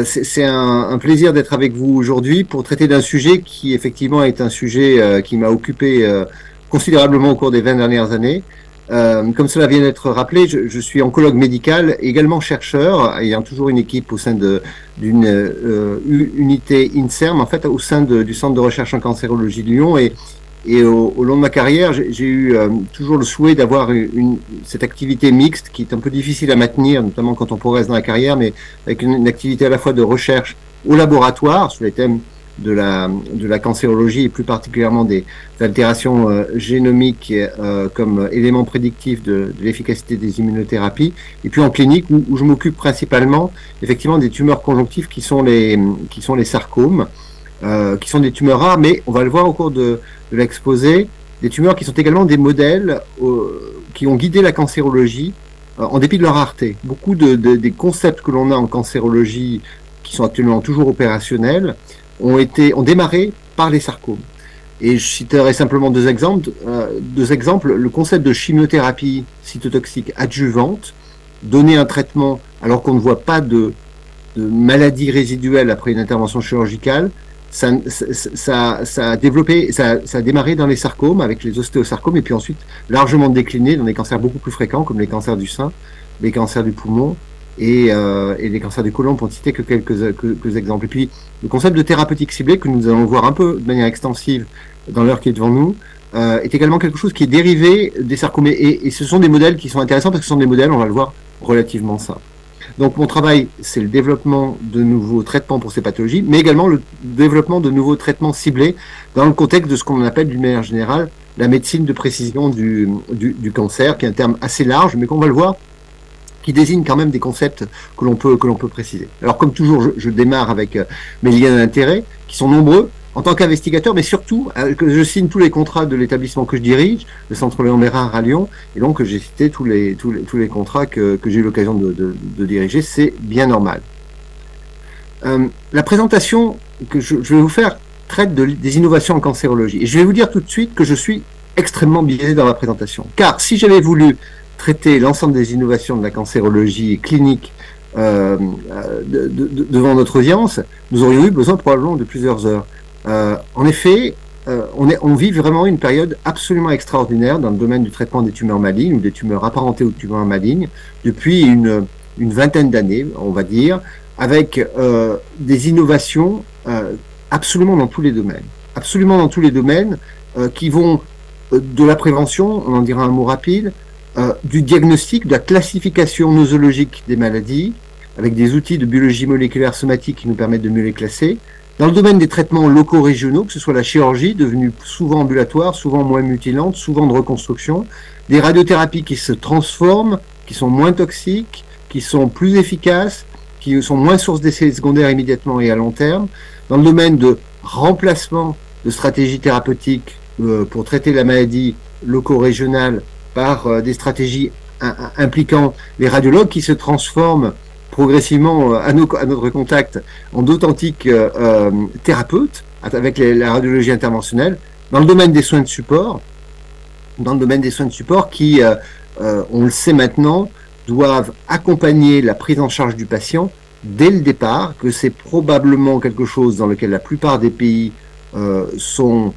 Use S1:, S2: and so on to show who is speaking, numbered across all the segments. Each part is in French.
S1: C'est un plaisir d'être avec vous aujourd'hui pour traiter d'un sujet qui effectivement est un sujet qui m'a occupé considérablement au cours des 20 dernières années. Comme cela vient d'être rappelé, je suis oncologue médical, également chercheur, ayant toujours une équipe au sein d'une unité INSERM, en fait au sein du Centre de recherche en cancérologie de Lyon. Et au long de ma carrière, j'ai eu toujours le souhait d'avoir cette activité mixte qui est un peu difficile à maintenir, notamment quand on progresse dans la carrière, mais avec une activité à la fois de recherche au laboratoire sur les thèmes de la cancérologie et plus particulièrement des altérations génomiques comme élément prédictif de l'efficacité des immunothérapies, et puis en clinique où je m'occupe principalement effectivement des tumeurs conjonctives qui sont les sarcomes. Qui sont des tumeurs rares, mais on va le voir au cours de l'exposé, des tumeurs qui sont également des modèles qui ont guidé la cancérologie en dépit de leur rareté. Beaucoup des concepts que l'on a en cancérologie, qui sont actuellement toujours opérationnels, ont démarré par les sarcomes. Et je citerai simplement deux exemples. Le concept de chimiothérapie cytotoxique adjuvante, donner un traitement alors qu'on ne voit pas de maladie résiduelle après une intervention chirurgicale, ça a démarré dans les sarcomes avec les ostéosarcomes et puis ensuite largement décliné dans des cancers beaucoup plus fréquents comme les cancers du sein, les cancers du poumon et les cancers du côlon pour ne citer que quelques exemples. Et puis le concept de thérapeutique ciblée que nous allons voir un peu de manière extensive dans l'heure qui est devant nous est également quelque chose qui est dérivé des sarcomes et ce sont des modèles qui sont intéressants parce que ce sont des modèles, on va le voir, relativement simples. Donc mon travail, c'est le développement de nouveaux traitements pour ces pathologies, mais également le développement de nouveaux traitements ciblés dans le contexte de ce qu'on appelle d'une manière générale la médecine de précision du cancer, qui est un terme assez large, mais qu'on va le voir, qui désigne quand même des concepts que l'on peut préciser. Alors comme toujours, je démarre avec mes liens d'intérêt, qui sont nombreux, en tant qu'investigateur, mais surtout que je signe tous les contrats de l'établissement que je dirige, le Centre Léon Bérard à Lyon, et donc j'ai cité tous les contrats que j'ai eu l'occasion de diriger, c'est bien normal. La présentation que je vais vous faire traite des innovations en cancérologie, et je vais vous dire tout de suite que je suis extrêmement biaisé dans ma présentation, car si j'avais voulu traiter l'ensemble des innovations de la cancérologie clinique devant notre audience, nous aurions eu besoin probablement de plusieurs heures. En effet, on vit vraiment une période absolument extraordinaire dans le domaine du traitement des tumeurs malignes ou des tumeurs apparentées aux tumeurs malignes depuis une vingtaine d'années, on va dire, avec des innovations absolument dans tous les domaines, qui vont de la prévention, on en dira un mot rapide, du diagnostic, de la classification nosologique des maladies, avec des outils de biologie moléculaire somatique qui nous permettent de mieux les classer. Dans le domaine des traitements locaux régionaux, que ce soit la chirurgie, devenue souvent ambulatoire, souvent moins mutilante, souvent de reconstruction, des radiothérapies qui se transforment, qui sont moins toxiques, qui sont plus efficaces, qui sont moins source d'effets secondaires immédiatement et à long terme. Dans le domaine de remplacement de stratégies thérapeutiques pour traiter la maladie locaux-régionale par des stratégies impliquant les radiologues qui se transforment progressivement à notre contact en d'authentiques thérapeutes avec la radiologie interventionnelle dans le domaine des soins de support, qui, on le sait maintenant, doivent accompagner la prise en charge du patient dès le départ, que c'est probablement quelque chose dans lequel la plupart des pays sont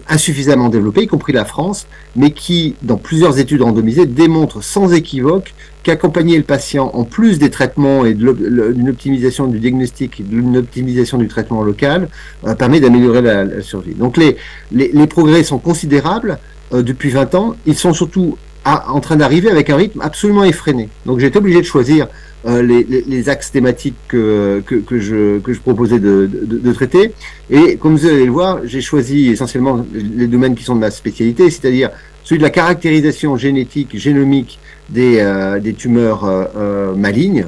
S1: insuffisamment développés, y compris la France, mais qui, dans plusieurs études randomisées, démontrent sans équivoque qu'accompagner le patient, en plus des traitements et d'une optimisation du diagnostic et d'une optimisation du traitement local, permet d'améliorer la survie. Donc les progrès sont considérables depuis 20 ans. Ils sont surtout en train d'arriver avec un rythme absolument effréné. Donc j'ai été obligé de choisir les axes thématiques que je proposais de traiter. Et comme vous allez le voir, j'ai choisi essentiellement les domaines qui sont de ma spécialité, c'est-à-dire celui de la caractérisation génétique, génomique des tumeurs malignes,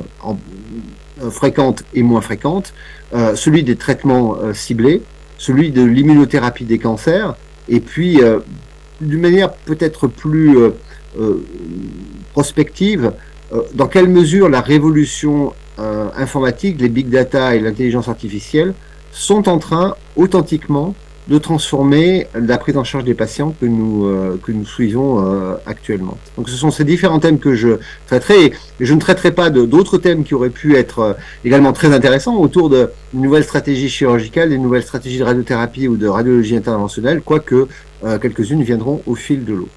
S1: fréquentes et moins fréquentes, celui des traitements ciblés, celui de l'immunothérapie des cancers, et puis d'une manière peut-être plus prospective, dans quelle mesure la révolution informatique, les big data et l'intelligence artificielle sont en train authentiquement de transformer la prise en charge des patients que nous suivons actuellement. Donc ce sont ces différents thèmes que je traiterai, et je ne traiterai pas d'autres thèmes qui auraient pu être également très intéressants autour de nouvelles stratégies chirurgicales, des nouvelles stratégies de radiothérapie ou de radiologie interventionnelle, quoique quelques-unes viendront au fil de l'eau.